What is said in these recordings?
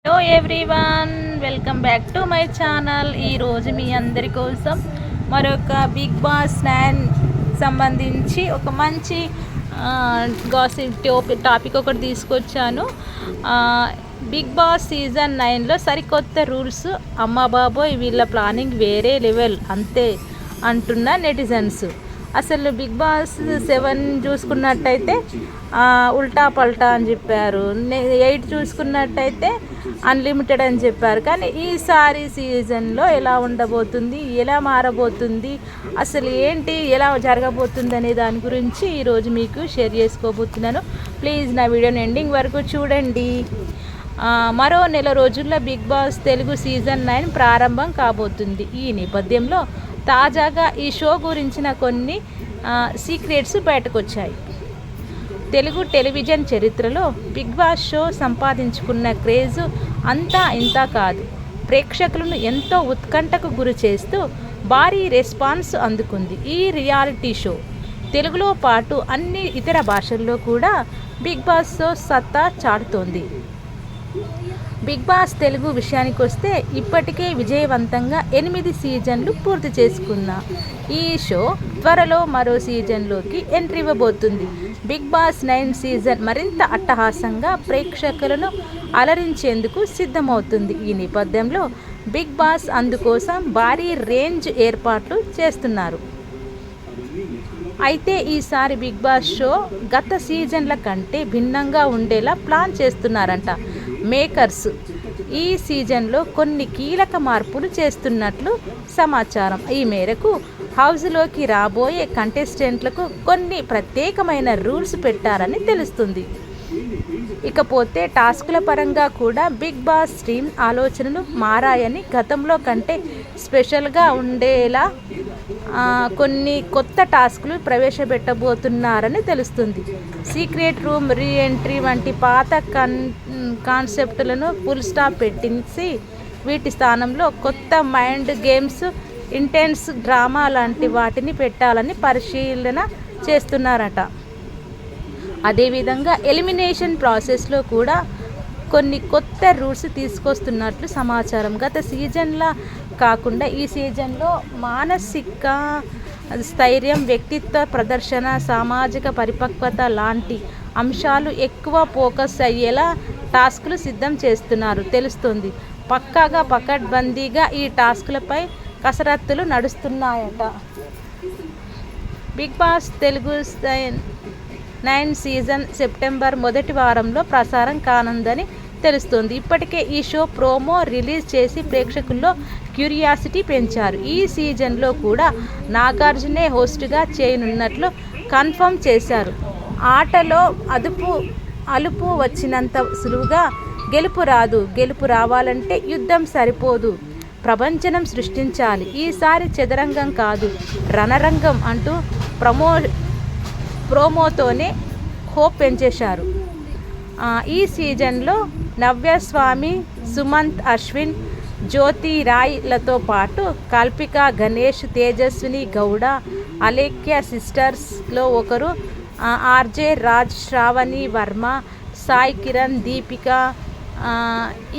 Hello everyone, welcome back to my channel. ఈరోజు మీ అందరి కోసం మరొక బిగ్ బాస్ 9 సంబంధించి ఒక మంచి గాసిప్ టాపిక్ ఒకటి తీసుకొచ్చాను. బిగ్ బాస్ సీజన్ 9లో సరికొత్త రూల్స్. అమ్మ బాబోయ్, వీళ్ళ ప్లానింగ్ వేరే లెవెల్ అంతే అంటున్న నెటిజన్స్. అసలు బిగ్ బాస్ 7 చూసుకున్నట్టయితే ఉల్టా పల్టా అని చెప్పారు. 8 చూసుకున్నట్టయితే అన్లిమిటెడ్ అని చెప్పారు. కానీ ఈసారి సీజన్లో ఎలా ఉండబోతుంది, ఎలా మారబోతుంది, అసలు ఏంటి, ఎలా జరగబోతుంది అనే దాని గురించి ఈరోజు మీకు షేర్ చేసుకోబోతున్నాను. ప్లీజ్ నా వీడియోని ఎండింగ్ వరకు చూడండి. మరో నెల రోజుల్లో బిగ్ బాస్ తెలుగు సీజన్ 9 ప్రారంభం కాబోతుంది. ఈ నేపథ్యంలో తాజాగా ఈ షో గురించిన కొన్ని సీక్రెట్స్ బయటకు వచ్చాయి. తెలుగు టెలివిజన్ చరిత్రలో బిగ్ బాస్ షో సంపాదించుకున్న క్రేజ్ అంతా ఇంతా కాదు. ప్రేక్షకులను ఎంతో ఉత్కంఠకు గురి చేస్తూ భారీ రెస్పాన్స్ అందుకుంది. ఈ రియాలిటీ షో తెలుగులో పాటు అన్ని ఇతర భాషల్లో కూడా బిగ్ బాస్ షో సత్తా చాటుతోంది. బిగ్ బాస్ తెలుగు విషయానికి వస్తే ఇప్పటికే విజయవంతంగా 8 సీజన్లు పూర్తి చేసుకున్న ఈ షో త్వరలో మరో సీజన్లోకి ఎంట్రీ ఇవ్వబోతుంది. బిగ్ బాస్ 9 సీజన్ మరింత అట్టహాసంగా ప్రేక్షకులను అలరించేందుకు సిద్ధమవుతుంది. ఈ నేపథ్యంలో బిగ్ బాస్ అందుకోసం భారీ రేంజ్ ఏర్పాట్లు చేస్తున్నారు. అయితే ఈసారి బిగ్ బాస్ షో గత సీజన్ల కంటే భిన్నంగా ఉండేలా ప్లాన్ చేస్తున్నారంట మేకర్స్. ఈ సీజన్లో కొన్ని కీలక మార్పులు చేస్తున్నట్లు సమాచారం. ఈ మేరకు హౌస్లోకి రాబోయే కంటెస్టెంట్లకు కొన్ని ప్రత్యేకమైన రూల్స్ పెట్టారని తెలుస్తుంది. ఇకపోతే టాస్కుల పరంగా కూడా బిగ్ బాస్ టీమ్ ఆలోచనలు మారాయని, గతంలో కంటే స్పెషల్గా ఉండేలా కొన్ని కొత్త టాస్కులు ప్రవేశపెట్టబోతున్నారని తెలుస్తుంది. సీక్రెట్ రూమ్, రీ ఎంట్రీ వంటి పాత కాన్సెప్టులను ఫుల్ స్టాప్ పెట్టించి వీటి స్థానంలో కొత్త మైండ్ గేమ్స్, ఇంటెన్స్ డ్రామా లాంటి వాటిని పెట్టాలని పరిశీలన చేస్తున్నారట. అదేవిధంగా ఎలిమినేషన్ ప్రాసెస్లో కూడా కొన్ని కొత్త రూల్స్ తీసుకొస్తున్నట్లు సమాచారం. గత సీజన్లా కాకుండా ఈ సీజన్లో మానసిక స్థైర్యం, వ్యక్తిత్వ ప్రదర్శన, సామాజిక పరిపక్వత లాంటి అంశాలు ఎక్కువ ఫోకస్ అయ్యేలా టాస్కులు సిద్ధం చేస్తున్నారు తెలుస్తుంది. పక్కాగా పకడ్బందీగా ఈ టాస్కులపై కసరత్తులు నడుస్తున్నాయట. Bigg Boss Telugu 9 season September మొదటి వారంలో ప్రసారం కానుందని తెలుస్తోంది. ఇప్పటికే ఈ షో ప్రోమో రిలీజ్ చేసి ప్రేక్షకుల్లో క్యూరియాసిటీ పెంచారు. ఈ సీజన్లో కూడా నాగార్జునే హోస్ట్గా చేయనున్నట్లు కన్ఫర్మ్ చేశారు. ఆటలో అలుపు వచ్చినంత సులువుగా గెలుపు రాదు. గెలుపు రావాలంటే యుద్ధం సరిపోదు, ప్రపంచనం సృష్టించాలి. ఈసారి చదరంగం కాదు, రణరంగం అంటూ ప్రోమోతోనే హోప్ పెంచేశారు. ఈ సీజన్లో నవ్యస్వామి, సుమంత్ అశ్విన్, జ్యోతి రాయ్లతో పాటు కల్పిక, గణేష్, తేజస్విని గౌడ, అలేఖ్య సిస్టర్స్లో ఒకరు, ఆర్జే రాజ్, శ్రావణి వర్మ, సాయి కిరణ్, దీపిక,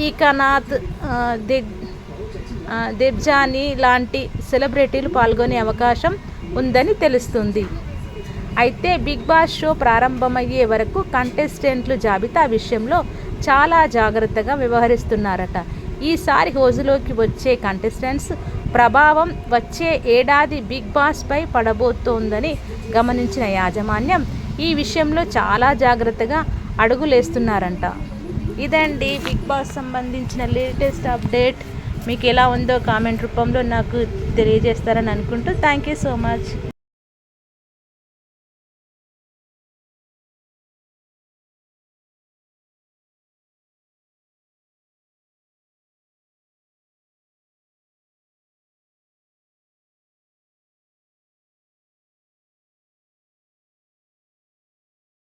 ఈకనాథ్, దెబ్జానీ లాంటి సెలబ్రిటీలు పాల్గొనే అవకాశం ఉందని తెలుస్తుంది. అయితే బిగ్ బాస్ షో ప్రారంభమయ్యే వరకు కంటెస్టెంట్ల జాబితా విషయంలో చాలా జాగ్రత్తగా వ్యవహరిస్తున్నారట. ఈసారి హౌస్లోకి వచ్చే కంటెస్టెంట్స్ ప్రభావం వచ్చే ఏడాది బిగ్ బాస్పై పడబోతోందని గమనించిన యాజమాన్యం ఈ విషయంలో చాలా జాగ్రత్తగా అడుగులేస్తున్నారంట. ఇదండి బిగ్ బాస్ సంబంధించిన లేటెస్ట్ అప్డేట్. మీకు ఎలా ఉందో కామెంట్ రూపంలో నాకు తెలియజేస్తారని అనుకుంటూ థ్యాంక్ యూ సో మచ్.